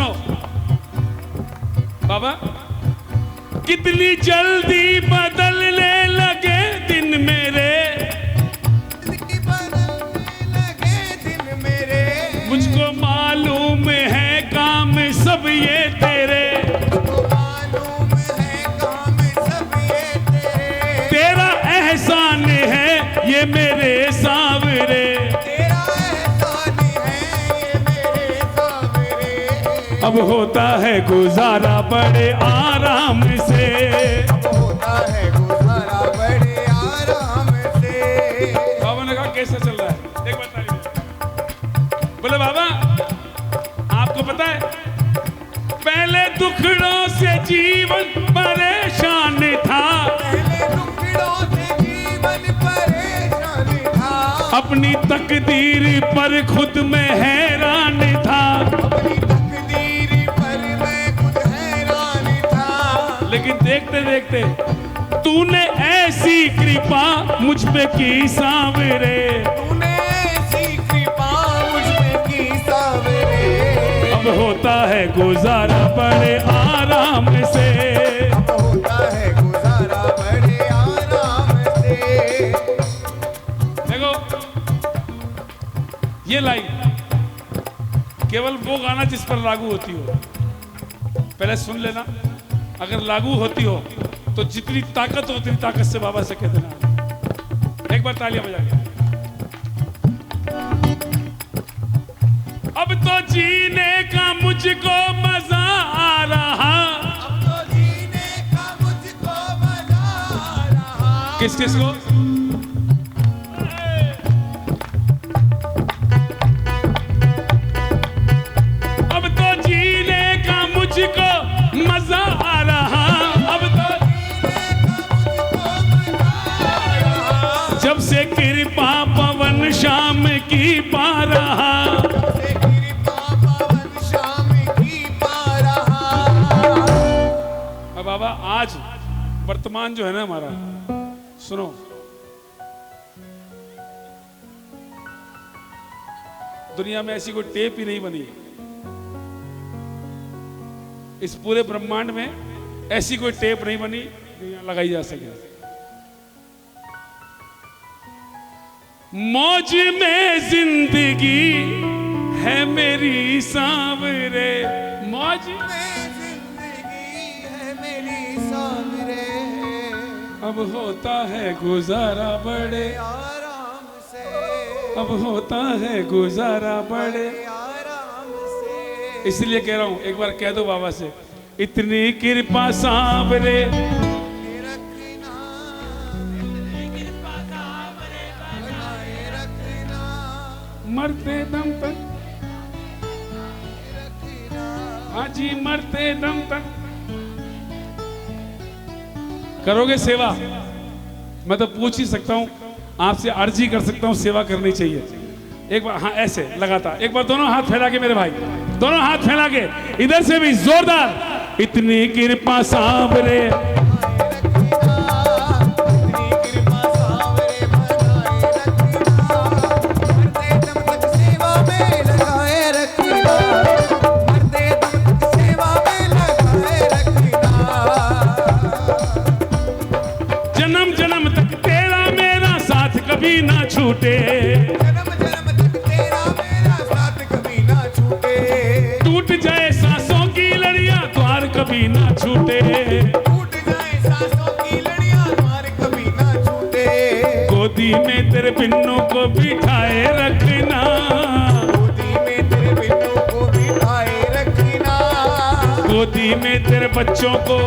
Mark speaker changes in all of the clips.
Speaker 1: सुनो बाबा, कितनी जल्दी बदलने लगे दिन मेरे, मुझको मालूम है काम सब ये तेरे, तेरा एहसान है ये मेरे सावरे, अब होता है गुजारा बड़े आराम से,
Speaker 2: होता है गुजारा बड़े आराम से।
Speaker 1: बाबा ने कहा कैसा चल रहा है एक बताइए। बोले बाबा आपको पता है पहले दुखड़ों से जीवन परेशान था,
Speaker 2: पहले दुखड़ों से जीवन परेशान था,
Speaker 1: अपनी तकदीर पर खुद में हैरान था,
Speaker 2: अपनी तकदीर पर मैं खुद हैरान था,
Speaker 1: लेकिन देखते देखते तूने ऐसी कृपा मुझ पे की सावरे,
Speaker 2: तूने ऐसी कृपा मुझ पे की सावरे,
Speaker 1: अब होता है गुजारा बड़े आराम से,
Speaker 2: अब होता है गुजारा बड़े आराम से।
Speaker 1: देखो ये लाइन केवल वो गाना जिस पर लागू होती हो, पहले सुन लेना, अगर लागू होती हो तो जितनी ताकत हो उतनी ताकत से बाबा से कह देना। एक बार तालियां बजा के। अब तो जीने का मुझको मजा आ रहा,
Speaker 2: अब तो जीने का मुझको मजा आ रहा।
Speaker 1: किस किस को? अब तो जीने का मुझको मजा आ रहा, अब तो जब से कृपा पवन शाम की पा रहा, अब बाबा आज वर्तमान जो है ना हमारा, सुनो दुनिया में ऐसी कोई टेप ही नहीं बनी, इस पूरे ब्रह्मांड में ऐसी कोई टेप नहीं बनी लगाई जा सके। मौज में जिंदगी है मेरी सांवरे, मौज
Speaker 2: में जिंदगी है मेरी सांवरे,
Speaker 1: अब होता है गुजारा बड़े,
Speaker 2: आराम से,
Speaker 1: अब होता है गुजारा बड़े,
Speaker 2: आराम से।
Speaker 1: इसलिए कह रहा हूं, एक बार कह दो बाबा से, इतनी कृपा सांवरे,
Speaker 2: रखना, इतनी कृपा सांवरे बनाए रखना,
Speaker 1: मरते दम तक,
Speaker 2: रखना।
Speaker 1: हाजी मरते दम तक करोगे सेवा। मैं तो पूछ ही सकता हूं आपसे, अर्जी कर सकता हूं, सेवा करनी चाहिए। एक बार हाँ ऐसे लगातार, एक बार दोनों हाथ फैला के मेरे भाई, दोनों हाथ फैला के, इधर से भी जोरदार, इतनी कृपा सांवरे, जन्म जन्म तक तेरा मेरा साथ कभी ना छूटे,
Speaker 2: जन्म जन्म तक तेरा मेरा साथ कभी ना छूटे,
Speaker 1: टूट जाए सांसों की लड़ियां द्वार कभी ना छूटे,
Speaker 2: टूट जाए सांसों की लड़ियां द्वार कभी ना छूटे,
Speaker 1: गोदी में तेरे पिन्नों को बिठाए रखना,
Speaker 2: गोदी में तेरे बिन्नों को बिठाए रखना,
Speaker 1: गोदी में तेरे बच्चों को,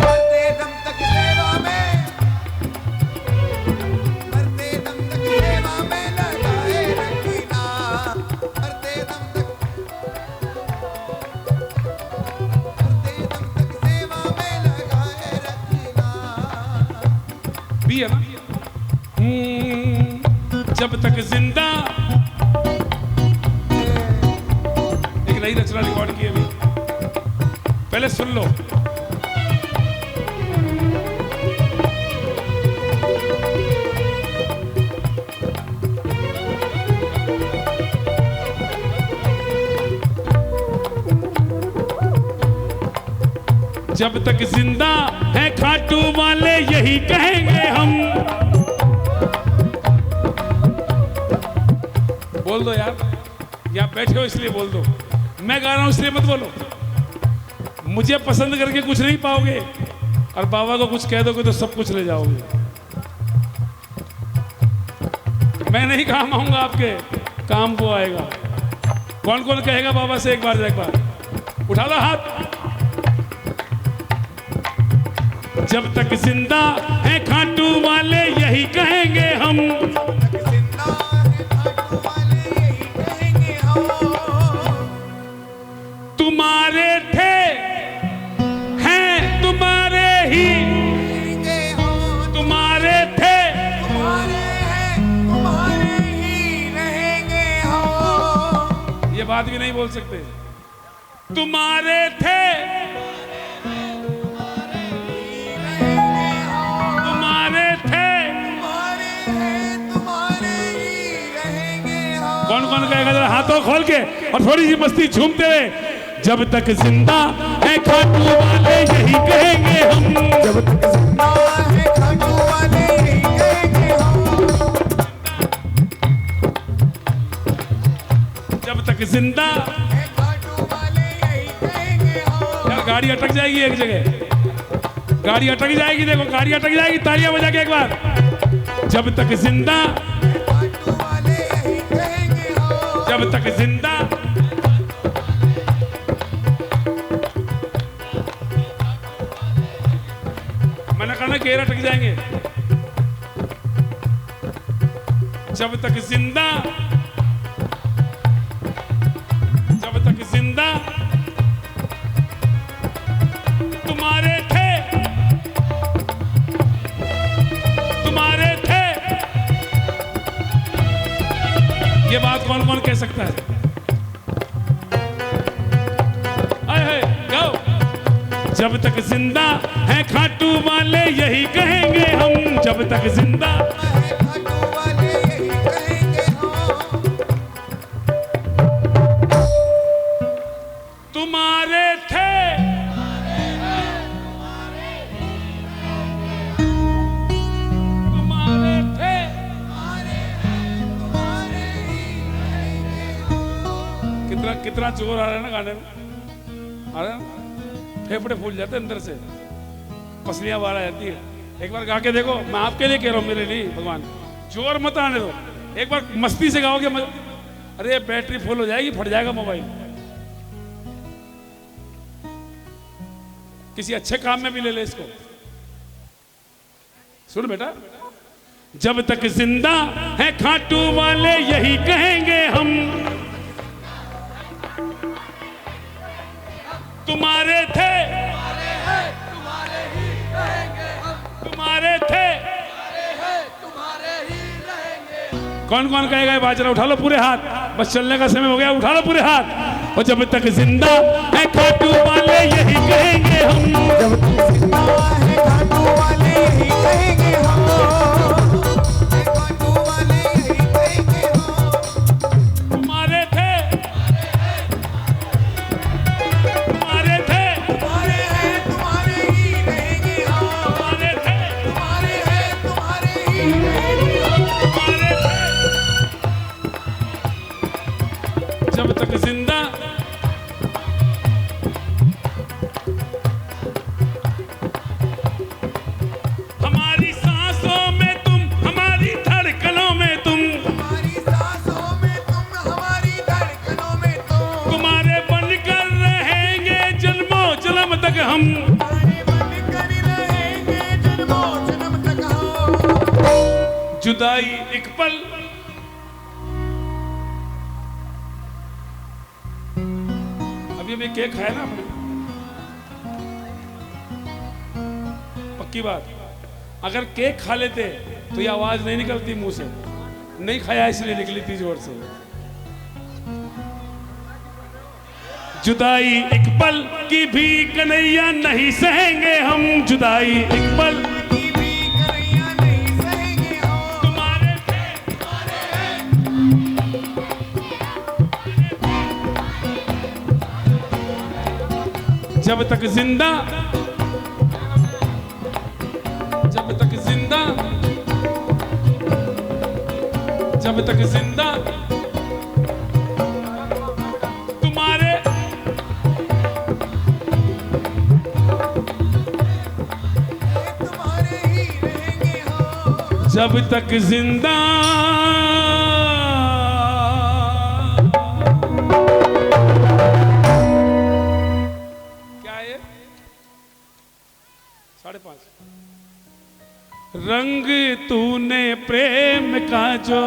Speaker 2: मरते दम तक सेवा में, मरते दम तक सेवा में लगाए रखना, मरते दम तक, मरते दम तक सेवा में लगाए रखना।
Speaker 1: भी है ना, जब तक जिंदा, एक नई रचना रिकॉर्ड की अभी, पहले सुन लो। जब तक जिंदा है खाटू वाले यही कहेंगे हम। बोल दो यार, यहाँ बैठे हो इसलिए बोल दो, मैं गा रहा हूं इसलिए मत बोलो। मुझे पसंद करके कुछ नहीं पाओगे और बाबा को कुछ कह दोगे तो सब कुछ ले जाओगे। मैं नहीं काम आऊंगा आपके, काम को आएगा। कौन कौन कहेगा बाबा से एक बार उठा लो हाथ। जब तक जिंदा है खाटू वाले यही कहेंगे हम।
Speaker 2: जिंदा है खाटू वाले यही कहेंगे हम।
Speaker 1: तुम्हारे थे हैं तुम्हारे ही,
Speaker 2: कहेंगे हम।
Speaker 1: तुम्हारे थे
Speaker 2: तुम्हारे हैं तुम्हारे ही रहेंगे हम।
Speaker 1: ये बात भी नहीं बोल सकते। तुम्हारे थे तुम्हारे थे। कौन कौन कहेगा जरा हाथों खोल के और थोड़ी सी मस्ती झूमते हुए। जब तक जिंदा है खाटू वाले यही कहेंगे हम।
Speaker 2: जब तक जिंदा है खाटू वाले यही कहेंगे हम।
Speaker 1: जब तक जिंदा
Speaker 2: है खाटू वाले यही कहेंगे हम।
Speaker 1: यार गाड़ी अटक जाएगी एक जगह, गाड़ी अटक जाएगी। देखो गाड़ी अटक जाएगी, तालियां बजा के एक बार। जब तक जिंदा
Speaker 2: खाटू वाले यही कहेंगे हम।
Speaker 1: जब तक जिंदा मैंने कहा ना केर अटक जाएंगे। जब तक जिंदा जब तक जिंदा तुम्हारे थे तुम्हारे थे। ये बात कौन कौन कह सकता है? आए हाय गाओ। जब तक जिंदा है खाटू वाले यही कहेंगे हम। जब तक जिंदा
Speaker 2: है खाटू वाले यही कहेंगे हम।
Speaker 1: तुम्हारे थे तुम्हारे थे। कितना कितना जोर आ रहा है ना गाने में, आ रहा है ना? फेफड़े फूल जाते हैं अंदर से, पसलियां बाहर आ जाती है। एक बार गा के देखो, मैं आपके लिए कह रहा हूँ, मेरे लिए भगवान। जोर मत आने दो, एक बार मस्ती से गाओगे अरे बैटरी फुल हो जाएगी, फट जाएगा मोबाइल। किसी अच्छे काम में भी ले ले इसको। सुन बेटा, जब तक जिंदा है खाटू वाले यही कहेंगे हम। तुम्हारे थे तुम्हारे थे। कौन कौन कहेगा ये बात? उठा लो पूरे हाथ, बस चलने का समय हो गया, उठा लो पूरे हाथ। और जब तक जिंदा है खाटू वाले यही कहेंगे हम।
Speaker 2: जब तक जिंदा है खाटू वाले यही कहेंगे हम। है खाटू वाले यही कहेंगे हम।
Speaker 1: तुम्हारे थे तुम्हारे थे
Speaker 2: तुम्हारे हैं तुम्हारे ही रहेंगे हम।
Speaker 1: तुम्हारे थे
Speaker 2: तुम्हारे हैं तुम्हारे ही रहेंगे हम।
Speaker 1: तुम्हारे थे। जब तक जिंदा हमारी सांसों में तुम, हमारी धड़कनों में तुम,
Speaker 2: हमारी सांसों में तुम, हमारी धड़कनों में तुम।
Speaker 1: तुम्हारे बनकर रहेंगे जन्मों जन्म तक हम।
Speaker 2: हमारे बनकर रहेंगे जन्मों जन्म तक हम।
Speaker 1: जुदाई एक पल, अभी अभी केक खाया ना आपने, पक्की बात। अगर केक खा लेते तो ये आवाज नहीं निकलती मुंह से, नहीं खाया इसलिए निकली थी जोर से। जुदाई एक पल की भी कन्हैया नहीं सहेंगे हम। जुदाई एक पल
Speaker 2: की भी कन्हैया नहीं सहेंगे हम।
Speaker 1: तुम्हारे थे जब तक जिंदा जब तक जिंदा तुम्हारे
Speaker 2: तुम्हारे ही रहेंगे हम।
Speaker 1: जब तक जिंदा क्या है 5:30 रंग तूने प्रेम का जो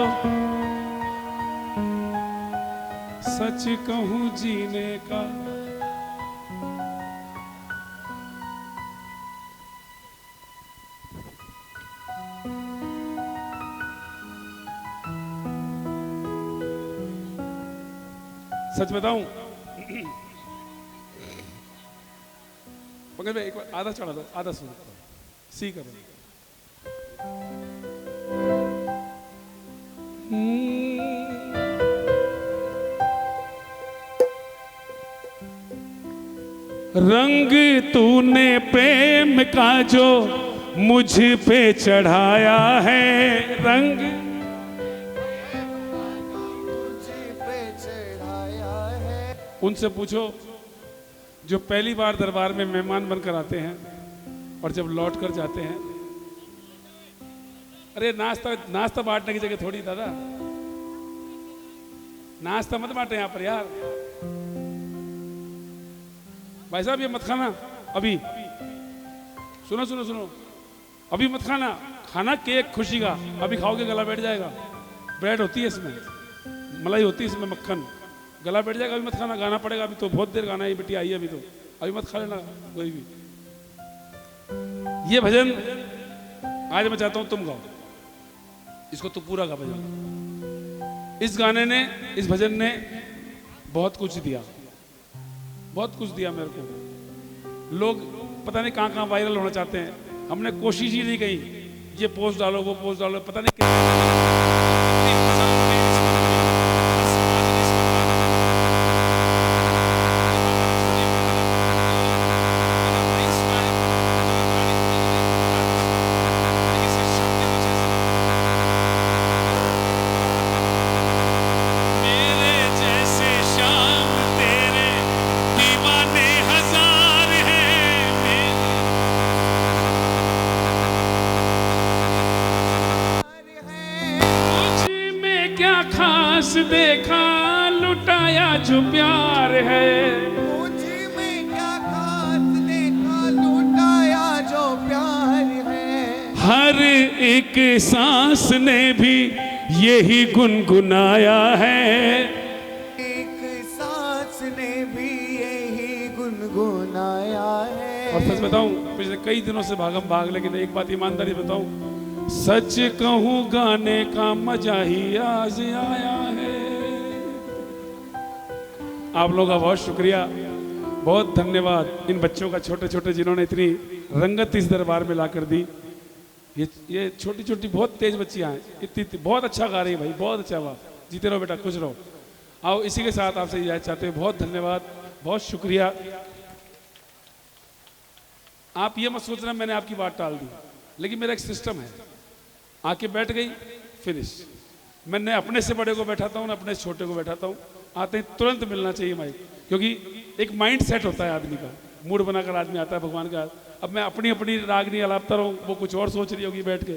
Speaker 1: सच कहूं जीने का सच बताऊं पंकज भाई एक बार आधा चढ़ा दो आधा सुनो सी करो रंग तूने प्रेम का जो मुझ पे चढ़ाया है रंग
Speaker 2: तुझे पे चढ़ाया है।
Speaker 1: उनसे पूछो जो पहली बार दरबार में मेहमान बनकर आते हैं और जब लौट कर जाते हैं अरे नाश्ता बांटने की जगह थोड़ी दादा नाश्ता मत बांटे यहां पर यार भाई साहब ये मत खाना अभी सुनो सुनो सुनो अभी मत खाना खाना केक खुशी का अभी खाओगे गला बैठ जाएगा ब्रेड होती है इसमें मलाई होती है इसमें मक्खन गला बैठ जाएगा अभी मत खाना गाना पड़ेगा अभी तो बहुत देर गाना है बेटी आई है अभी तो अभी मत खा लेना कोई भी ये भजन आज मैं चाहता हूं तुम गाओ इसको तो पूरा गा भजन इस गाने ने इस भजन ने बहुत कुछ दिया मेरे को लोग पता नहीं कहां कहां वायरल होना चाहते हैं हमने कोशिश ही नहीं की ये पोस्ट डालो वो पोस्ट डालो पता नहीं खास देखा लुटाया जो प्यार है
Speaker 2: मुझ में क्या खास देखा लुटाया जो प्यार है।
Speaker 1: हर एक सांस ने भी यही गुनगुनाया है
Speaker 2: एक सांस ने भी यही गुनगुनाया है।
Speaker 1: और सच बताऊं पिछले कई दिनों से भागम भाग लेकिन एक बात ईमानदारी बताऊं सच कहूं गाने का मजा ही आज आया है आप लोगों का बहुत शुक्रिया बहुत धन्यवाद इन बच्चों का छोटे छोटे जिन्होंने इतनी रंगत इस दरबार में ला कर दी ये छोटी छोटी बहुत तेज बच्चियां हैं इतनी बहुत अच्छा गा रही है भाई बहुत अच्छा वाह जीते रहो बेटा खुश रहो आओ इसी के साथ आपसे इजाजत चाहते हैं बहुत धन्यवाद बहुत शुक्रिया आप ये मत सोचना मैंने आपकी बात टाल दी लेकिन मेरा एक सिस्टम है आके बैठ गई फिनिश मैं अपने से बड़े को बैठाता हूँ अपने से छोटे को बैठाता हूँ आते ही तुरंत मिलना चाहिए माइक क्योंकि एक माइंड सेट होता है आदमी का मूड बनाकर आदमी आता है भगवान का अब मैं अपनी अपनी रागनी अलापता रहूँ वो कुछ और सोच रही होगी बैठ के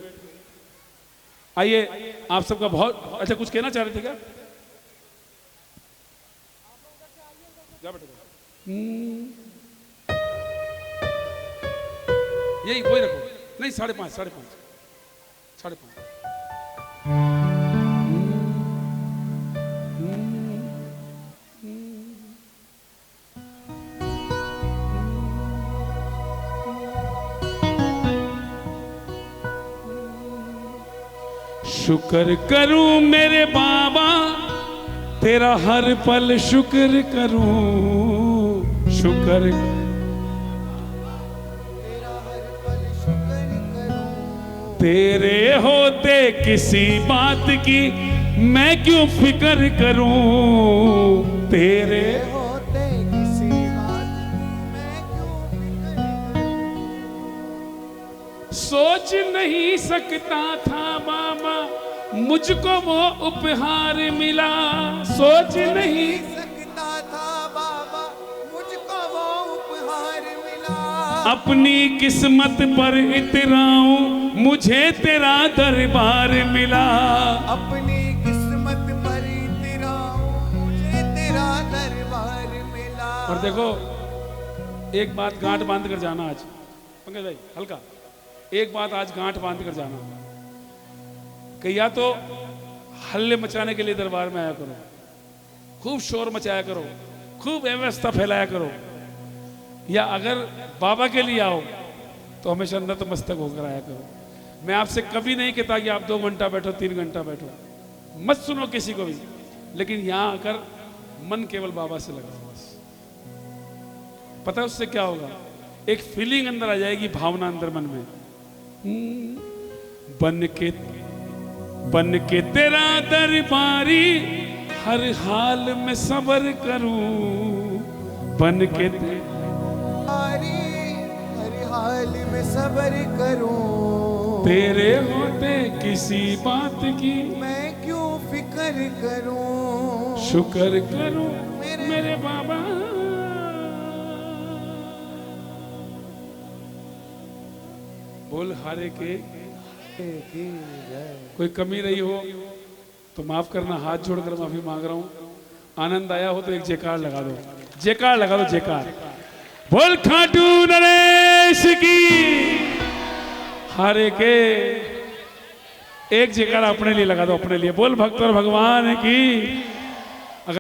Speaker 1: आइए आप सबका बहुत अच्छा कुछ कहना चाह रहे थे क्या जा बेटा यही वही रखो नहीं 5:30 शुक्र करूं मेरे बाबा तेरा हर पल शुक्र करूं शुक्र
Speaker 2: तेरा हर पल शुक्र करूं।
Speaker 1: तेरे होते किसी बात की मैं क्यों फिक्र करूं तेरे
Speaker 2: होते किसी बात की मैं क्यों फिक्र करूं।
Speaker 1: सोच नहीं सकता था बाबा मुझको वो उपहार मिला, सोच नहीं
Speaker 2: सकता था बाबा, मुझको वो उपहार मिला।
Speaker 1: अपनी किस्मत पर इतराऊं, मुझे तेरा दरबार मिला।
Speaker 2: अपनी किस्मत पर इतराऊं, मुझे तेरा दरबार मिला।
Speaker 1: और देखो एक बात गांठ बांध कर जाना आज, पंकज भाई हल्का, एक बात आज गांठ बांध कर जाना कि या तो हल्ले मचाने के लिए दरबार में आया करो, खूब शोर मचाया करो, खूब अव्यवस्था फैलाया करो, या अगर बाबा के लिए आओ तो हमेशा नतमस्तक होकर आया करो। मैं आपसे कभी नहीं कहता कि आप 2 घंटा बैठो, 3 घंटा बैठो, मत सुनो किसी को भी, लेकिन यहां आकर मन केवल बाबा से लगाओ बस। पता है उससे क्या होगा? एक फीलिंग अंदर आ जाएगी, भावना अंदर मन में, बन के तेरा दरबारी हर हाल में सब्र करूं, बन के
Speaker 2: हर हाल में सब्र करूं।
Speaker 1: तेरे होते किसी बात की
Speaker 2: मैं क्यों फिक्र करूं,
Speaker 1: शुक्र करूं मेरे बाबा। बोल हारे के कोई कमी रही हो तो माफ करना, हाथ जोड़कर माफी मांग रहा हूं। आनंद आया हो तो एक जयकार लगा दो, जयकार लगा दो, जयकार। बोल खाटू नरेश की, हारे के एक जयकार अपने लिए लगा दो, अपने लिए। बोल भक्त और भगवान की।